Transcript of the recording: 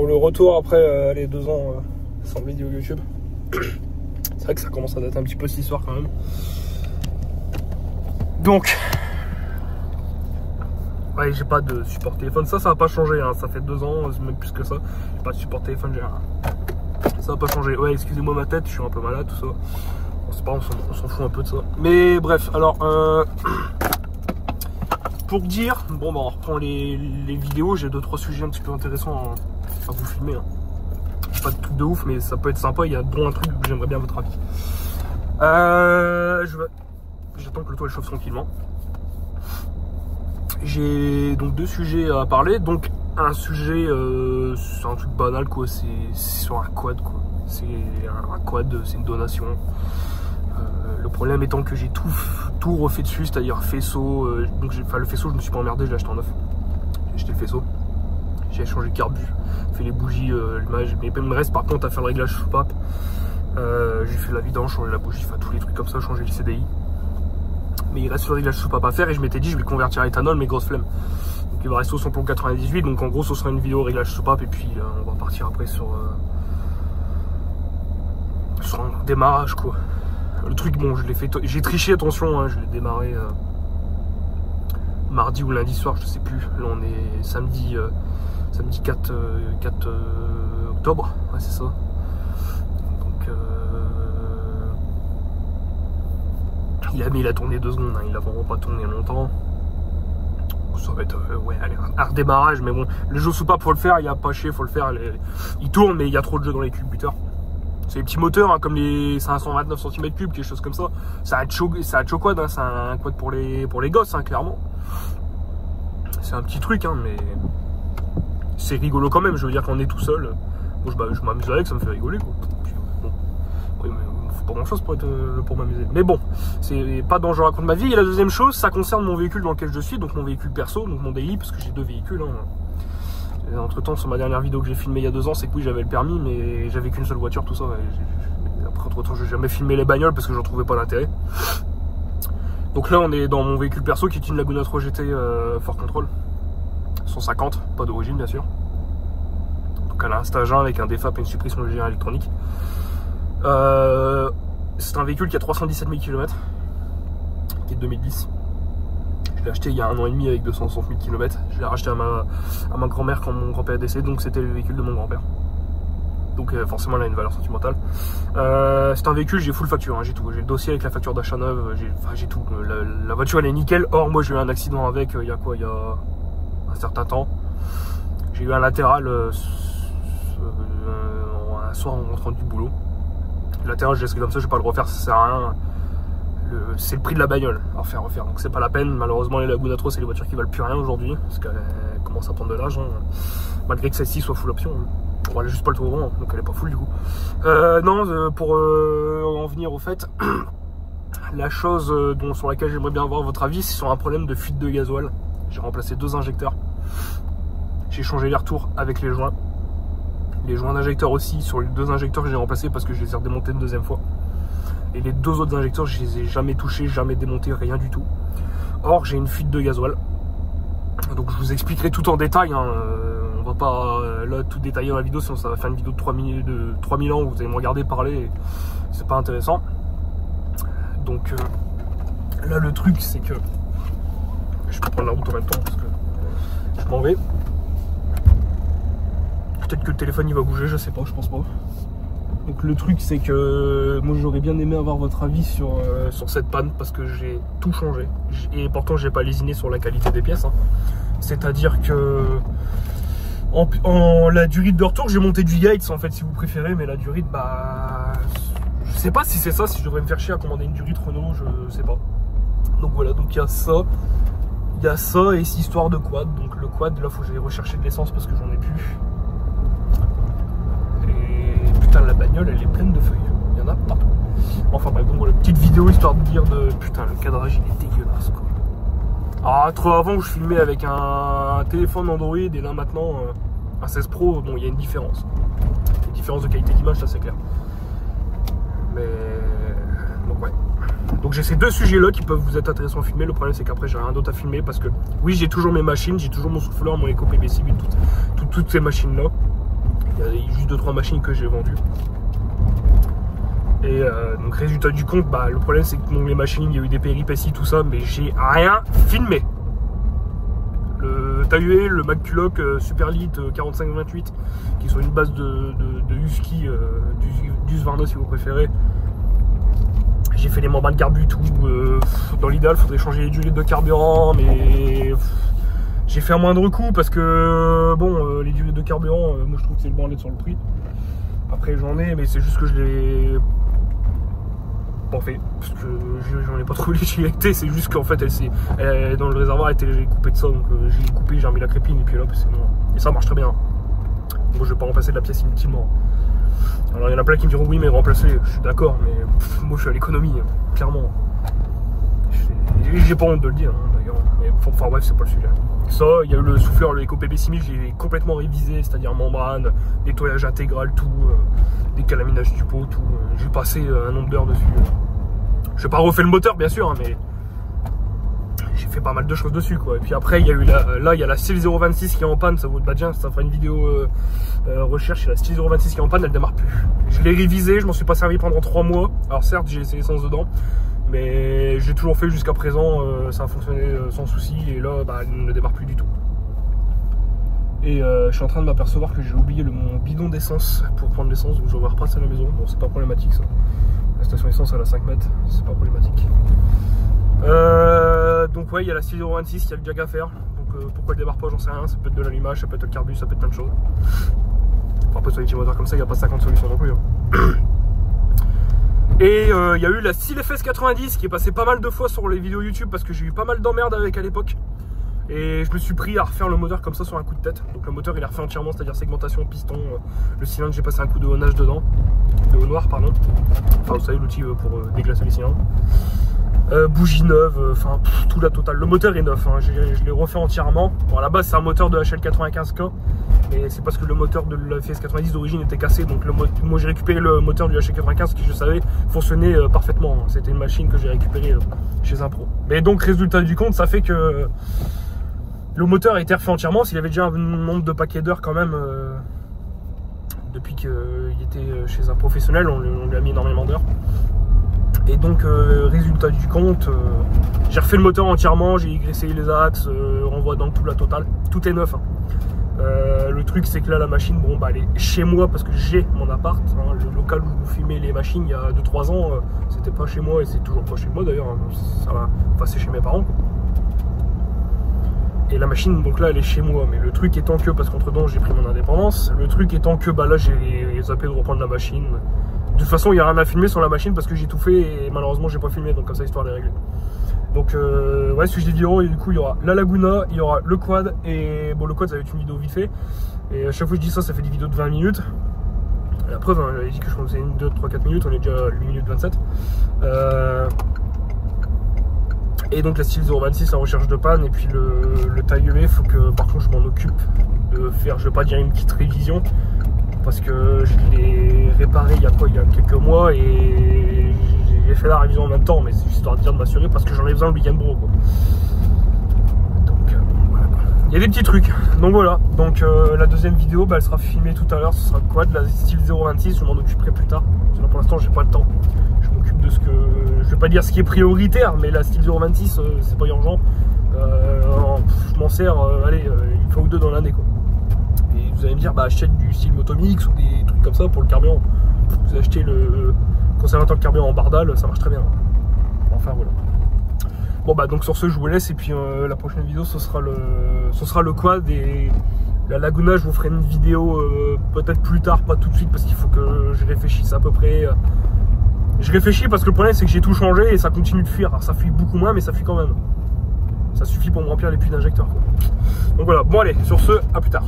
pour le retour après les 2 ans sans vidéo YouTube. C'est vrai que ça commence à dater un petit peu cette histoire quand même. Donc, ouais, j'ai pas de support téléphone. Ça va pas changer, hein. Ça fait 2 ans, même plus que ça. J'ai pas de support téléphone, j'ai rien. Ça va pas changer. Ouais, excusez-moi ma tête, je suis un peu malade, tout ça. C'est pas, on s'en fout un peu de ça. Mais bref, alors, pour dire, bon, bah, on reprend les vidéos. J'ai 2-3 sujets un petit peu intéressants à vous filmer. Hein. Pas de truc de ouf, mais ça peut être sympa. Il y a dont un truc où j'aimerais bien votre avis. J'attends que le toit chauffe tranquillement. J'ai donc 2 sujets à parler. Donc un sujet, c'est un truc banal quoi. C'est sur un quad quoi. C'est un quad, c'est une donation. Le problème étant que j'ai tout refait dessus, c'est-à-dire faisceau. Donc le faisceau, je me suis pas emmerdé, je l'ai acheté en neuf. J'ai acheté le faisceau. J'ai changé le carbu, fait les bougies, l'image. Mais il me reste par contre à faire le réglage soupape. J'ai fait la vidange, changer la bougie, enfin tous les trucs comme ça, changer le CDI. Mais il reste le réglage soupape à faire et je m'étais dit je vais le convertir à éthanol, mais grosse flemme. Donc il va rester au samplon 98, donc en gros ce sera une vidéo réglage soupape et puis on va partir après sur un démarrage quoi. Le truc bon, je l'ai fait, j'ai triché attention, hein, je l'ai démarré mardi ou lundi soir, je sais plus. Là on est samedi 4 octobre, ouais c'est ça. Donc il a tourné 2 secondes, hein. Il a vraiment pas tourné longtemps. Ça va être ouais, allez, un redémarrage, mais bon, le jeu soupape faut le faire, il n'y a pas chier, faut le faire. Il tourne, mais il y a trop de jeux dans les culbuteurs. C'est les petits moteurs, hein, comme les 529 cm3, quelque chose comme ça. Ça va être chaud quad, hein, c'est un quad pour les gosses, hein, clairement. C'est un petit truc, hein, mais c'est rigolo quand même. Je veux dire, quand on est tout seul, bon, je m'amuse avec, ça me fait rigoler, quoi. Puis, bon, oui, mais il ne faut pas grand chose pour m'amuser. Mais bon, c'est pas dont je raconte ma vie. Et la deuxième chose, ça concerne mon véhicule dans lequel je suis, donc mon véhicule perso, donc mon daily, parce que j'ai 2 véhicules. Hein. Entre temps, sur ma dernière vidéo que j'ai filmée il y a 2 ans, c'est que oui, j'avais le permis, mais j'avais qu'une seule voiture, tout ça. Après, entre temps, j'ai jamais filmé les bagnoles parce que j'en trouvais pas d'intérêt. Donc là, on est dans mon véhicule perso qui est une Laguna 3 GT Ford Control 150, pas d'origine bien sûr. Donc elle a un stage 1 avec un DFAP et une suppression légère électronique. C'est un véhicule qui a 317 000 km, qui est de 2010. Je l'ai acheté il y a 1 an et demi avec 260 000 km. Je l'ai racheté à ma grand-mère quand mon grand-père est décédé, donc c'était le véhicule de mon grand-père. Donc forcément, elle a une valeur sentimentale. C'est un véhicule, j'ai full facture, hein, j'ai tout. J'ai le dossier avec la facture d'achat neuve, j'ai tout. La voiture, elle est nickel. Or, moi, j'ai eu un accident avec, il y a quoi, il y a un certain temps. J'ai eu un latéral un soir en rentrant du boulot. Le latéral, je laisse comme ça, je vais pas le refaire, ça sert à rien. C'est le prix de la bagnole à refaire. Donc c'est pas la peine. Malheureusement, les Laguna 3, c'est les voitures qui valent plus rien aujourd'hui, parce qu'elle commence à prendre de l'âge, hein. Malgré que celle-ci soit full option. Bon, elle est juste pas le tour rond, donc elle est pas full du coup. Non, pour en venir au fait, la chose sur laquelle j'aimerais bien avoir votre avis, c'est sur un problème de fuite de gasoil. J'ai remplacé 2 injecteurs. J'ai changé les retours avec les joints. Les joints d'injecteurs aussi, sur les 2 injecteurs que j'ai remplacés parce que je les ai redémontés une 2e fois. Et les 2 autres injecteurs, je les ai jamais touchés, jamais démontés, rien du tout. Or, j'ai une fuite de gasoil. Donc je vous expliquerai tout en détail, hein. On va pas là tout détailler dans la vidéo, sinon ça va faire une vidéo de 3000 ans où vous allez me regarder parler, c'est pas intéressant. Donc là le truc c'est que je peux prendre la route en même temps parce que je m'en vais. Peut-être que le téléphone il va bouger, je sais pas, je pense pas. Donc le truc c'est que moi j'aurais bien aimé avoir votre avis sur cette panne parce que j'ai tout changé. Et pourtant j'ai pas lésiné sur la qualité des pièces, hein. C'est-à-dire que en la durite de retour, j'ai monté du Yates en fait si vous préférez, mais la durite, bah je sais pas si c'est ça, si je devrais me faire chier à commander une durite Renault, je sais pas. Donc voilà, donc il y a ça et cette histoire de quad. Donc le quad, là faut que j'aille rechercher de l'essence parce que j'en ai plus. Et putain, la bagnole elle est pleine de feuilles, il y en a partout. Enfin bref, donc voilà, petite vidéo histoire de dire de putain, le cadrage il est dégueulasse quoi. Alors, avant je filmais avec un téléphone Android et là maintenant un 16 Pro, bon il y a une différence. Une différence de qualité d'image, ça c'est clair. Mais donc ouais. Donc j'ai ces 2 sujets là qui peuvent vous être intéressants à filmer. Le problème c'est qu'après j'ai rien d'autre à filmer parce que oui j'ai toujours mes machines, j'ai toujours mon souffleur, mon Eco PB6, toutes ces machines là. Il y a juste 2-3 machines que j'ai vendues. Et donc résultat du compte, bah, le problème c'est que bon, les machines, il y a eu des péripéties, tout ça, mais j'ai rien filmé. Le TAUE, le McCulloch Superlite 4528, qui sont une base de Husky, du Husqvarna si vous préférez. J'ai fait les membranes de carbu, tout. Dans l'idéal, il faudrait changer les huiles de carburant, mais j'ai fait un moindre coût parce que bon, les huiles de carburant, moi je trouve que c'est le bandit sur le prix. Après j'en ai, mais c'est juste que je l'ai pas fait parce que j'en ai pas trouvé l'utilité. C'est juste qu'en fait elle dans le réservoir elle était coupée de ça, donc j'ai coupé, j'ai remis la crépine et puis là c'est bon. Et ça marche très bien. Bon, je vais pas remplacer de la pièce inutilement. Alors il y en a plein qui me diront oui mais remplacer, je suis d'accord, mais moi je suis à l'économie, clairement. J'ai pas honte de le dire d'ailleurs, mais enfin bref c'est pas le sujet. Ça, il y a eu le souffleur, le EcoPB6000, j'ai complètement révisé, c'est-à-dire membrane, nettoyage intégral, tout, décalaminage du pot, tout. J'ai passé un nombre d'heures dessus. Je n'ai pas refait le moteur bien sûr, hein, mais j'ai fait pas mal de choses dessus quoi. Et puis après il y a eu là il y a la Steel 026 qui est en panne, ça vaut le badge, ça fera une vidéo recherche. La Steel 026 qui est en panne, elle démarre plus. Je l'ai révisé, je m'en suis pas servi pendant 3 mois. Alors certes j'ai laissé l'essence dedans, mais j'ai toujours fait jusqu'à présent, ça a fonctionné sans souci et là bah, elle ne démarre plus du tout. Et je suis en train de m'apercevoir que j'ai oublié mon bidon d'essence pour prendre l'essence, donc je vais repasser à la maison. Bon c'est pas problématique ça. La station essence elle a 5 mètres, c'est pas problématique. Donc ouais il y a la Steel 026, il y a le jack à faire. Donc pourquoi elle démarre pas j'en sais rien, ça peut être de l'allumage, ça peut être le carbu, ça peut être plein de choses. Enfin après sur les petits moteurs comme ça il n'y a pas 50 solutions non plus. Hein. Et il y a eu la Steel FS 90 qui est passée pas mal de fois sur les vidéos YouTube parce que j'ai eu pas mal d'emmerdes avec à l'époque. Et je me suis pris à refaire le moteur comme ça sur un coup de tête. Donc le moteur il est refait entièrement, c'est-à-dire segmentation, piston, le cylindre j'ai passé un coup de haunage dedans. De haut noir pardon. Enfin vous savez l'outil pour déglacer les cylindres. Bougie neuve, enfin tout la totale. Le moteur est neuf, hein. Je l'ai refait entièrement. Bon à la base c'est un moteur de HL95K. Mais c'est parce que le moteur de la FS90 d'origine était cassé. Donc moi j'ai récupéré le moteur du HL95 qui je savais fonctionnait parfaitement. C'était une machine que j'ai récupérée chez un pro. Mais donc résultat du compte ça fait que le moteur a été refait entièrement. S'il y avait déjà un nombre de paquets d'heures quand même depuis qu'il était chez un professionnel, on lui a mis énormément d'heures. Et donc résultat du compte, j'ai refait le moteur entièrement, j'ai graissé les axes, renvoi dans tout la totale, tout est neuf. Hein. Le truc c'est que là la machine, bon bah elle est chez moi parce que j'ai mon appart, hein, le local où vous filmez les machines il y a 2-3 ans, c'était pas chez moi et c'est toujours pas chez moi d'ailleurs, hein, ça va, enfin c'est chez mes parents quoi. Et la machine donc là elle est chez moi, mais le truc étant que, parce qu'entre temps j'ai pris mon indépendance, le truc étant que bah là j'ai zappé de reprendre la machine. De toute façon il n'y a rien à filmer sur la machine parce que j'ai tout fait et malheureusement j'ai pas filmé, donc comme ça l'histoire est réglée. Donc ouais sujet des vidéos, et du coup il y aura la Laguna, il y aura le quad, et bon le quad ça va être une vidéo vite fait. Et à chaque fois que je dis ça, ça fait des vidéos de 20 minutes. La preuve, hein, j'avais dit que je faisais 1, 2, 3, 4 minutes, on est déjà à 8 minutes 27. Et donc la Steel 026 la recherche de panne, et puis le TAUE, il faut que par contre je m'en occupe de faire, je vais pas dire une petite révision, parce que je l'ai réparé il y a quelques mois et j'ai fait la révision en même temps, mais c'est histoire de dire de m'assurer parce que j'en ai besoin le week-end bro quoi. Donc voilà. Il y a des petits trucs, donc voilà. Donc la deuxième vidéo bah, elle sera filmée tout à l'heure, ce sera quoi de la Steel 026, je m'en occuperai plus tard, parce que là pour l'instant j'ai pas le temps. Je m'occupe de ce que, je vais pas dire ce qui est prioritaire, mais la Steel 026 c'est pas urgent. Je m'en sers, allez, une fois ou deux dans l'année quoi. Et vous allez me dire bah achetez du style Motomix ou des trucs comme ça pour le carburant. Vous achetez le conservateur de carburant en bardal, ça marche très bien. Enfin voilà. Bon bah donc sur ce je vous laisse, et puis la prochaine vidéo ce sera le quad, et la Laguna je vous ferai une vidéo peut-être plus tard, pas tout de suite parce qu'il faut que je réfléchisse à peu près. Je réfléchis parce que le problème c'est que j'ai tout changé et ça continue de fuir. Alors ça fuit beaucoup moins mais ça fuit quand même. Ça suffit pour me remplir les puits d'injecteur. Donc voilà, bon allez, sur ce, à plus tard.